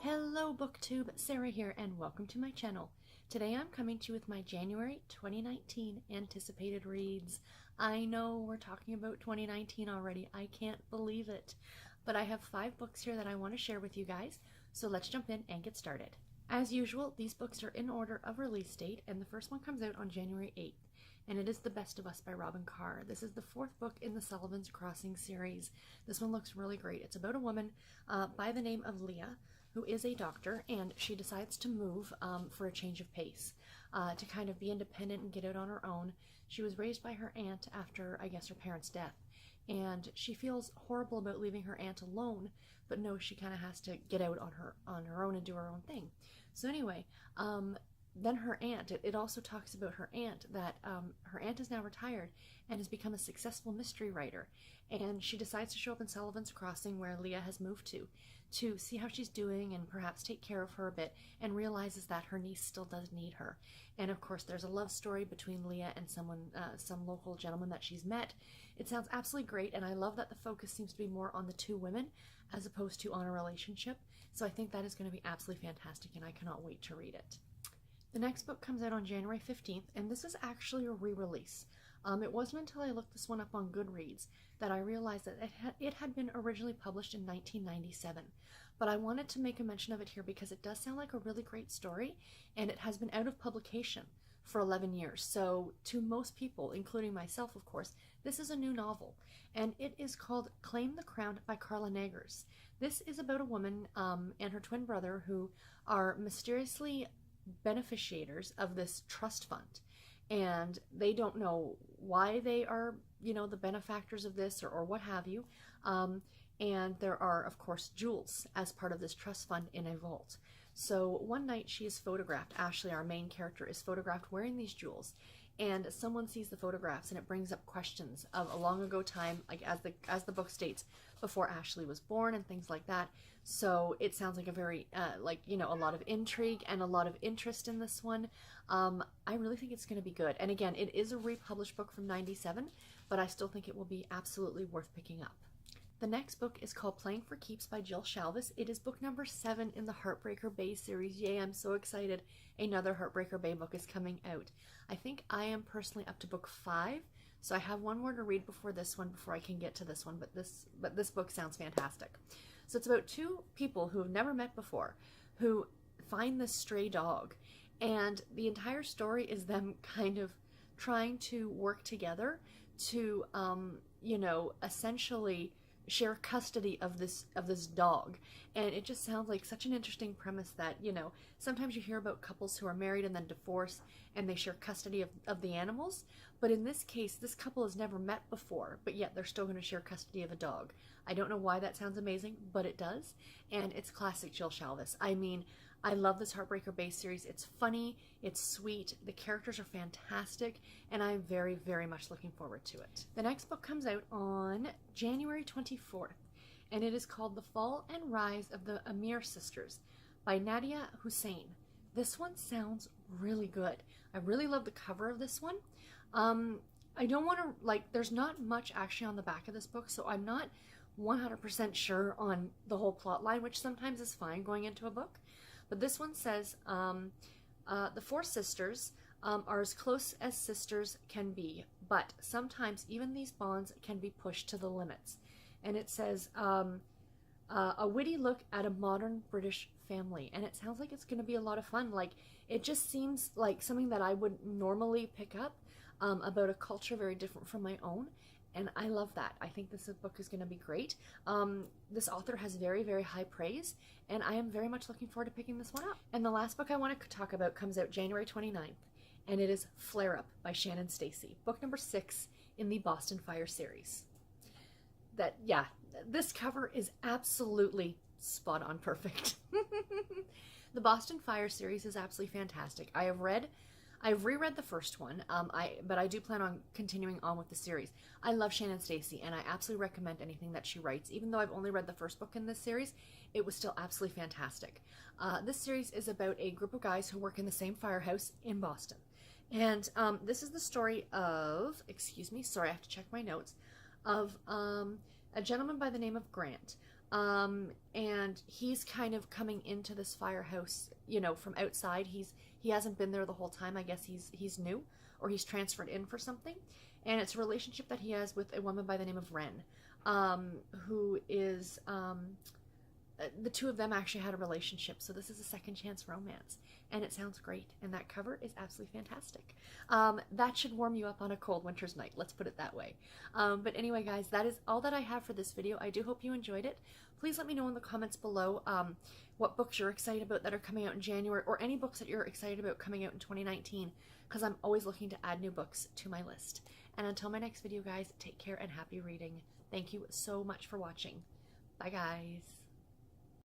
Hello BookTube, Sarah here and welcome to my channel. Today I'm coming to you with my January 2019 anticipated reads. I know we're talking about 2019 already, I can't believe it. But I have 5 books here that I want to share with you guys, so let's jump in and get started. As usual, these books are in order of release date and the first one comes out on January 8th. And it is The Best of Us by Robin Carr. This is the 4th book in the Sullivan's Crossing series. This one looks really great. It's about a woman by the name of Leah, who is a doctor, and she decides to move for a change of pace, to kind of be independent and get out on her own. She was raised by her aunt after, I guess, her parents' death, and she feels horrible about leaving her aunt alone, but knows she kind of has to get out on her own and do her own thing. So anyway, then her aunt, it also talks about her aunt, that her aunt is now retired and has become a successful mystery writer, and she decides to show up in Sullivan's Crossing, where Leah has moved to see how she's doing and perhaps take care of her a bit, and realizes that her niece still does need her. And of course there's a love story between Leah and some local gentleman that she's met. It sounds absolutely great, and I love that the focus seems to be more on the two women as opposed to on a relationship, so I think that is going to be absolutely fantastic and I cannot wait to read it. The next book comes out on January 15th, and this is actually a re-release. It wasn't until I looked this one up on Goodreads that I realized that it had been originally published in 1997. But I wanted to make a mention of it here because it does sound like a really great story, and it has been out of publication for 11 years. So to most people, including myself of course, this is a new novel, and it is called Claim the Crown by Carla Nagers. This is about a woman and her twin brother who are mysteriously beneficiaries of this trust fund, and they don't know why they are, the benefactors of this or what have you. And there are, of course, jewels as part of this trust fund in a vault. So one night she is photographed, Ashley, our main character, is photographed wearing these jewels, and someone sees the photographs and it brings up questions of a long ago time, like as the book states, before Ashley was born and things like that. So it sounds like a very, a lot of intrigue and a lot of interest in this one. I really think it's going to be good. And again, it is a republished book from '97, but I still think it will be absolutely worth picking up. The next book is called Playing for Keeps by Jill Shalvis. It is book number 7 in the Heartbreaker Bay series. Yay, I'm so excited. Another Heartbreaker Bay book is coming out. I think I am personally up to book 5, so I have one more to read before I can get to this one, but this book sounds fantastic. So it's about 2 people who have never met before who find this stray dog, and the entire story is them kind of trying to work together to essentially share custody of this dog. And it just sounds like such an interesting premise that, sometimes you hear about couples who are married and then divorce and they share custody of the animals, but in this case this couple has never met before, but yet they're still going to share custody of a dog. I don't know why that sounds amazing, but it does, and it's classic Jill Shalvis. I mean, I love this Heartbreaker Bay series. It's funny, it's sweet, the characters are fantastic, and I'm very, very much looking forward to it. The next book comes out on January 24th, and it is called The Fall and Rise of the Emir Sisters by Nadia Hussein. This one sounds really good. I really love the cover of this one. I don't want to, there's not much actually on the back of this book, so I'm not 100% sure on the whole plot line, which sometimes is fine going into a book. But this one says, the 4 sisters are as close as sisters can be, but sometimes even these bonds can be pushed to the limits. And it says, a witty look at a modern British family. And it sounds like it's going to be a lot of fun. It just seems like something that I would normally pick up about a culture very different from my own. And I love that. I think this book is going to be great. This author has very, very high praise, and I am very much looking forward to picking this one up. And the last book I want to talk about comes out January 29th, and it is Flare Up by Shannon Stacy, book number 6 in the Boston Fire series. This cover is absolutely spot on perfect. The Boston Fire series is absolutely fantastic. I've reread the first one, but I do plan on continuing on with the series. I love Shannon Stacy, and I absolutely recommend anything that she writes. Even though I've only read the first book in this series, it was still absolutely fantastic. This series is about a group of guys who work in the same firehouse in Boston. And this is the story of, excuse me, sorry, I have to check my notes, of a gentleman by the name of Grant. And he's kind of coming into this firehouse, you know, from outside. He hasn't been there the whole time. I guess he's new, or he's transferred in for something. And it's a relationship that he has with a woman by the name of Ren, who is the two of them actually had a relationship, so this is a second chance romance, and it sounds great, and that cover is absolutely fantastic. That should warm you up on a cold winter's night, let's put it that way. But anyway, guys, that is all that I have for this video. I do hope you enjoyed it. Please let me know in the comments below what books you're excited about that are coming out in January, or any books that you're excited about coming out in 2019, because I'm always looking to add new books to my list. And until my next video, guys, take care and happy reading. Thank you so much for watching. Bye, guys.